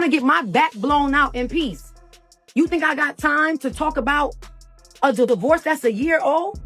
to get my back blown out in peace. You think I got time to talk about a divorce that's a year old?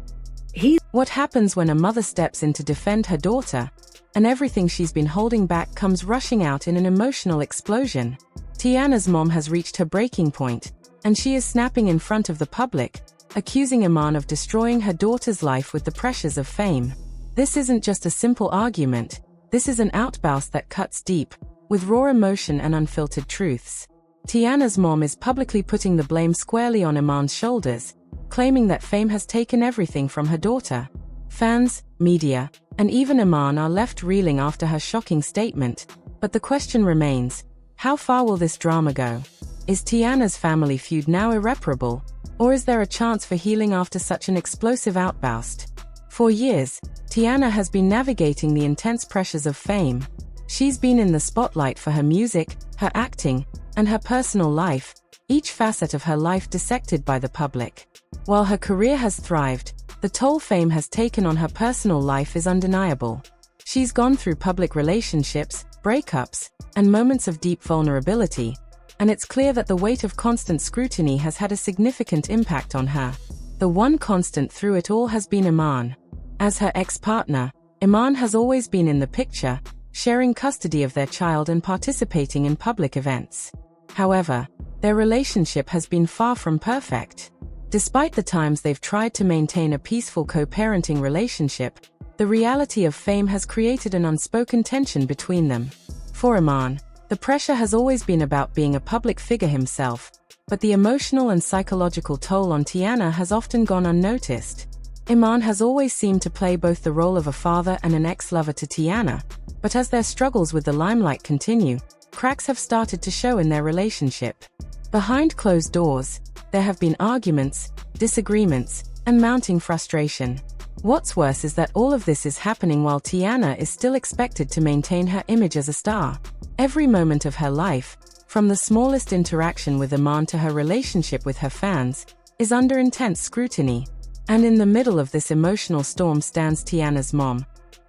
What happens when a mother steps in to defend her daughter, and everything she's been holding back comes rushing out in an emotional explosion? Teyana's mom has reached her breaking point, and she is snapping in front of the public, accusing Iman of destroying her daughter's life with the pressures of fame. This isn't just a simple argument, this is an outburst that cuts deep, with raw emotion and unfiltered truths. Teyana's mom is publicly putting the blame squarely on Iman's shoulders, claiming that fame has taken everything from her daughter. Fans, media, and even Iman are left reeling after her shocking statement, but the question remains, how far will this drama go? Is Teyana's family feud now irreparable, or is there a chance for healing after such an explosive outburst? For years, Teyana has been navigating the intense pressures of fame. She's been in the spotlight for her music, her acting, and her personal life, each facet of her life dissected by the public. While her career has thrived, the toll fame has taken on her personal life is undeniable. She's gone through public relationships, breakups, and moments of deep vulnerability, and it's clear that the weight of constant scrutiny has had a significant impact on her. The one constant through it all has been Iman. As her ex-partner, Iman has always been in the picture, sharing custody of their child and participating in public events. However, their relationship has been far from perfect. Despite the times they've tried to maintain a peaceful co-parenting relationship, the reality of fame has created an unspoken tension between them. For Iman, the pressure has always been about being a public figure himself, but the emotional and psychological toll on Teyana has often gone unnoticed. Iman has always seemed to play both the role of a father and an ex-lover to Teyana, but as their struggles with the limelight continue, cracks have started to show in their relationship. Behind closed doors, there have been arguments, disagreements, and mounting frustration. What's worse is that all of this is happening while Teyana is still expected to maintain her image as a star. Every moment of her life, from the smallest interaction with Iman to her relationship with her fans, is under intense scrutiny. And in the middle of this emotional storm stands Teyana's mom,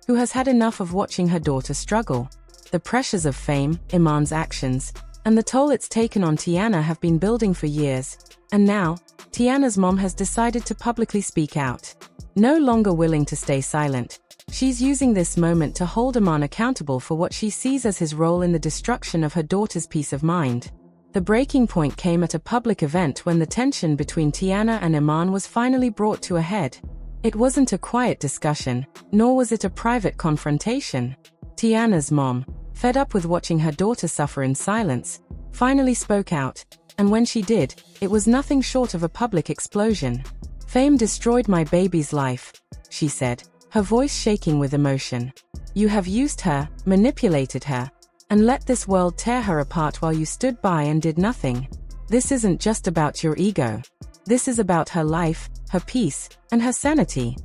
who has had enough of watching her daughter struggle. The pressures of fame, Iman's actions, and the toll it's taken on Teyana have been building for years, and now, Teyana's mom has decided to publicly speak out. No longer willing to stay silent, she's using this moment to hold Iman accountable for what she sees as his role in the destruction of her daughter's peace of mind. The breaking point came at a public event when the tension between Teyana and Iman was finally brought to a head. It wasn't a quiet discussion, nor was it a private confrontation. Teyana's mom, fed up with watching her daughter suffer in silence, finally spoke out, and when she did, it was nothing short of a public explosion. "Fame destroyed my baby's life," she said, her voice shaking with emotion. "You have used her, manipulated her, and let this world tear her apart while you stood by and did nothing. This isn't just about your ego. This is about her life, her peace, and her sanity."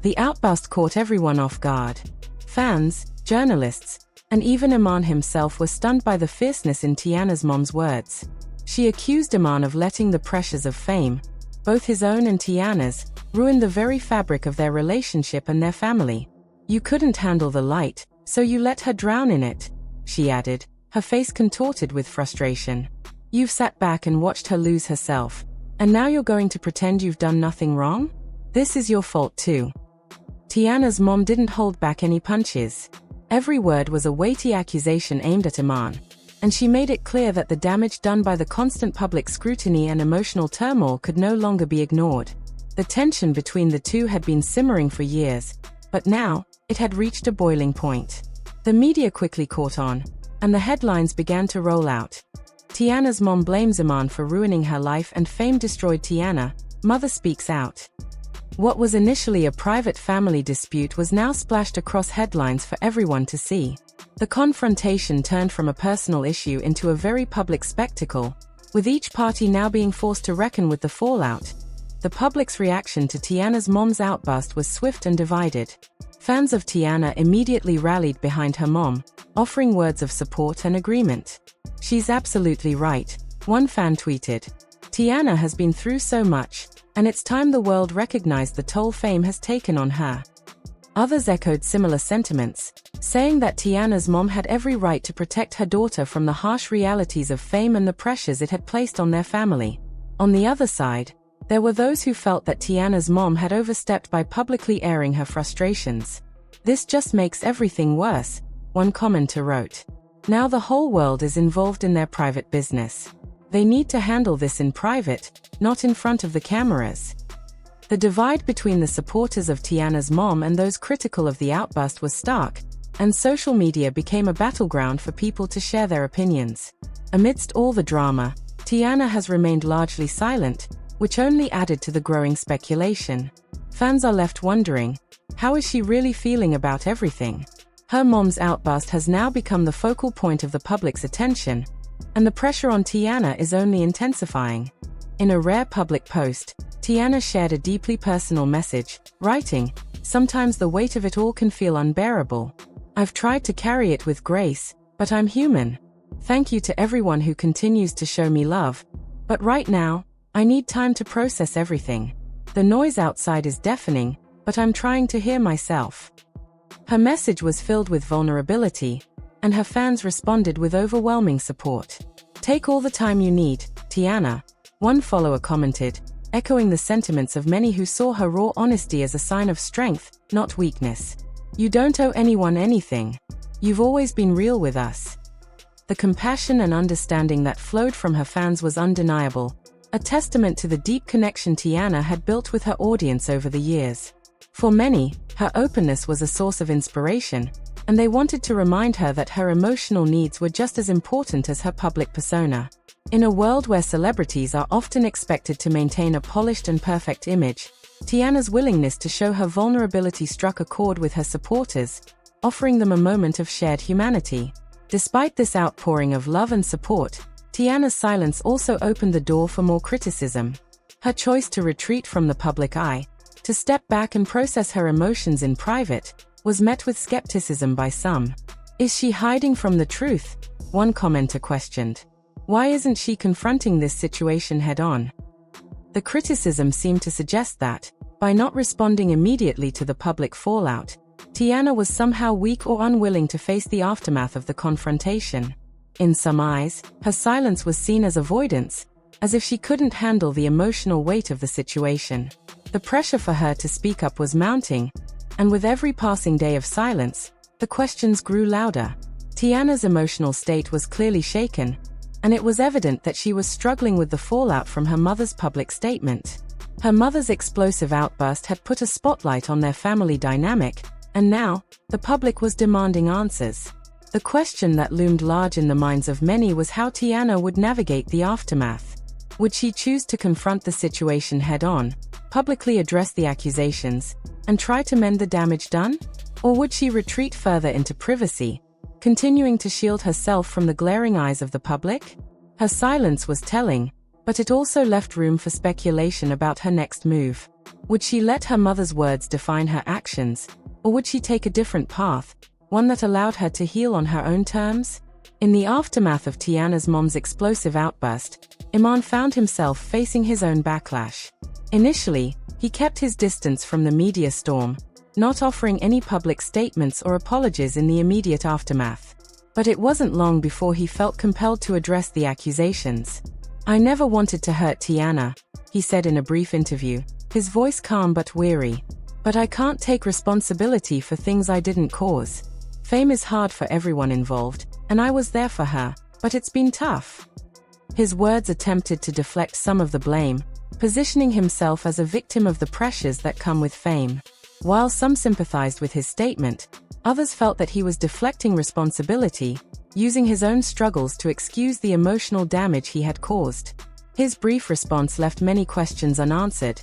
The outburst caught everyone off guard. Fans, journalists, and even Iman himself were stunned by the fierceness in Teyana's mom's words. She accused Iman of letting the pressures of fame, both his own and Teyana's, ruin the very fabric of their relationship and their family. "You couldn't handle the light, so you let her drown in it," she added, her face contorted with frustration. "You've sat back and watched her lose herself, and now you're going to pretend you've done nothing wrong? This is your fault too." Teyana's mom didn't hold back any punches. Every word was a weighty accusation aimed at Iman, and she made it clear that the damage done by the constant public scrutiny and emotional turmoil could no longer be ignored. The tension between the two had been simmering for years, but now, it had reached a boiling point. The media quickly caught on, and the headlines began to roll out. Teyana's mom blames Iman for ruining her life and fame destroyed Teyana, mother speaks out. What was initially a private family dispute was now splashed across headlines for everyone to see. The confrontation turned from a personal issue into a very public spectacle, with each party now being forced to reckon with the fallout. The public's reaction to Teyana's mom's outburst was swift and divided. Fans of Teyana immediately rallied behind her mom, offering words of support and agreement. "She's absolutely right," one fan tweeted. "Teyana has been through so much, and it's time the world recognized the toll fame has taken on her." Others echoed similar sentiments, saying that Teyana's mom had every right to protect her daughter from the harsh realities of fame and the pressures it had placed on their family. On the other side, there were those who felt that Teyana's mom had overstepped by publicly airing her frustrations. "This just makes everything worse," one commenter wrote. "Now the whole world is involved in their private business. They need to handle this in private, not in front of the cameras." The divide between the supporters of Teyana's mom and those critical of the outburst was stark, and social media became a battleground for people to share their opinions. Amidst all the drama, Teyana has remained largely silent, which only added to the growing speculation. Fans are left wondering, how is she really feeling about everything? Her mom's outburst has now become the focal point of the public's attention, and the pressure on Teyana is only intensifying. In a rare public post, Teyana shared a deeply personal message, writing, "Sometimes the weight of it all can feel unbearable. I've tried to carry it with grace, but I'm human. Thank you to everyone who continues to show me love. But right now, I need time to process everything. The noise outside is deafening, but I'm trying to hear myself." Her message was filled with vulnerability, and her fans responded with overwhelming support. "Take all the time you need, Teyana," one follower commented, echoing the sentiments of many who saw her raw honesty as a sign of strength, not weakness. "You don't owe anyone anything. You've always been real with us." The compassion and understanding that flowed from her fans was undeniable, a testament to the deep connection Teyana had built with her audience over the years. For many, her openness was a source of inspiration, and they wanted to remind her that her emotional needs were just as important as her public persona. In a world where celebrities are often expected to maintain a polished and perfect image, Teyana's willingness to show her vulnerability struck a chord with her supporters, offering them a moment of shared humanity. Despite this outpouring of love and support, Teyana's silence also opened the door for more criticism. Her choice to retreat from the public eye, to step back and process her emotions in private, was met with skepticism by some. "Is she hiding from the truth?" one commenter questioned. "Why isn't she confronting this situation head-on?" The criticism seemed to suggest that, by not responding immediately to the public fallout, Teyana was somehow weak or unwilling to face the aftermath of the confrontation. In some eyes, her silence was seen as avoidance, as if she couldn't handle the emotional weight of the situation. The pressure for her to speak up was mounting, and with every passing day of silence, the questions grew louder. Teyana's emotional state was clearly shaken, and it was evident that she was struggling with the fallout from her mother's public statement. Her mother's explosive outburst had put a spotlight on their family dynamic, and now, the public was demanding answers. The question that loomed large in the minds of many was how Teyana would navigate the aftermath. Would she choose to confront the situation head-on, publicly address the accusations, and try to mend the damage done? Or would she retreat further into privacy, continuing to shield herself from the glaring eyes of the public? Her silence was telling, but it also left room for speculation about her next move. Would she let her mother's words define her actions, or would she take a different path, one that allowed her to heal on her own terms? In the aftermath of Teyana's mom's explosive outburst, Iman found himself facing his own backlash. Initially, he kept his distance from the media storm, not offering any public statements or apologies in the immediate aftermath. But it wasn't long before he felt compelled to address the accusations. "I never wanted to hurt Teyana," he said in a brief interview, his voice calm but weary. "But I can't take responsibility for things I didn't cause. Fame is hard for everyone involved, and I was there for her, but it's been tough." His words attempted to deflect some of the blame, positioning himself as a victim of the pressures that come with fame. While some sympathized with his statement, others felt that he was deflecting responsibility, using his own struggles to excuse the emotional damage he had caused. His brief response left many questions unanswered,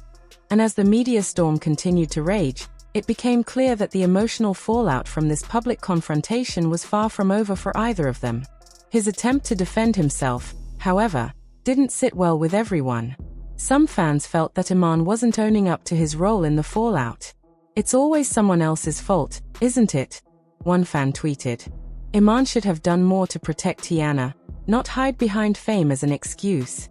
and as the media storm continued to rage, it became clear that the emotional fallout from this public confrontation was far from over for either of them. His attempt to defend himself, however, didn't sit well with everyone. Some fans felt that Iman wasn't owning up to his role in the fallout. "It's always someone else's fault, isn't it?" one fan tweeted. Iman should have done more to protect Teyana, not hide behind fame as an excuse.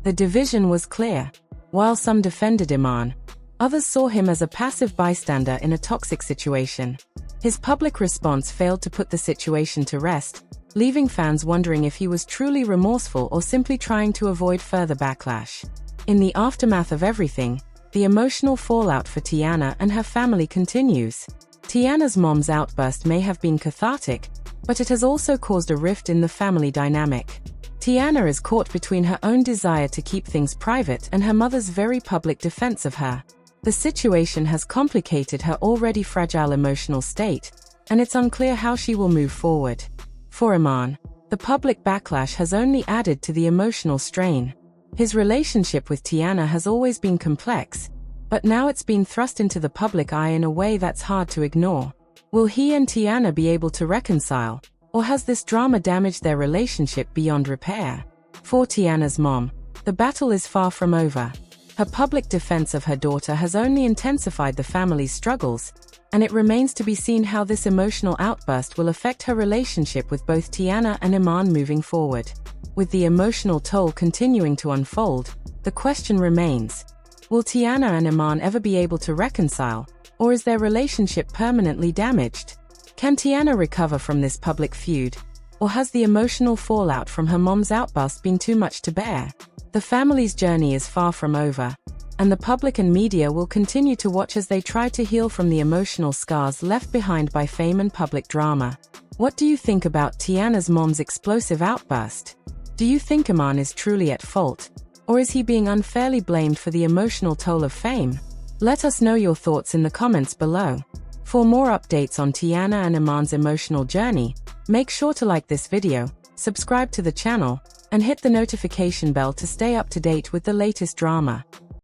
The division was clear. While some defended Iman, Others saw him as a passive bystander in a toxic situation. His public response failed to put the situation to rest, leaving fans wondering if he was truly remorseful or simply trying to avoid further backlash. In the aftermath of everything, the emotional fallout for Teyana and her family continues. Teyana's mom's outburst may have been cathartic, but it has also caused a rift in the family dynamic. Teyana is caught between her own desire to keep things private and her mother's very public defense of her. The situation has complicated her already fragile emotional state, and it's unclear how she will move forward. For Iman, the public backlash has only added to the emotional strain. His relationship with Teyana has always been complex, but now it's been thrust into the public eye in a way that's hard to ignore. Will he and Teyana be able to reconcile, or has this drama damaged their relationship beyond repair? For Teyana's mom, the battle is far from over. Her public defense of her daughter has only intensified the family's struggles, and it remains to be seen how this emotional outburst will affect her relationship with both Teyana and Iman moving forward. With the emotional toll continuing to unfold, the question remains: will Teyana and Iman ever be able to reconcile, or is their relationship permanently damaged? Can Teyana recover from this public feud, or has the emotional fallout from her mom's outburst been too much to bear? The family's journey is far from over, and the public and media will continue to watch as they try to heal from the emotional scars left behind by fame and public drama. What do you think about Teyana's mom's explosive outburst? Do you think Iman is truly at fault, or is he being unfairly blamed for the emotional toll of fame? Let us know your thoughts in the comments below. For more updates on Teyana and Iman's emotional journey, make sure to like this video, subscribe to the channel, and hit the notification bell to stay up to date with the latest drama.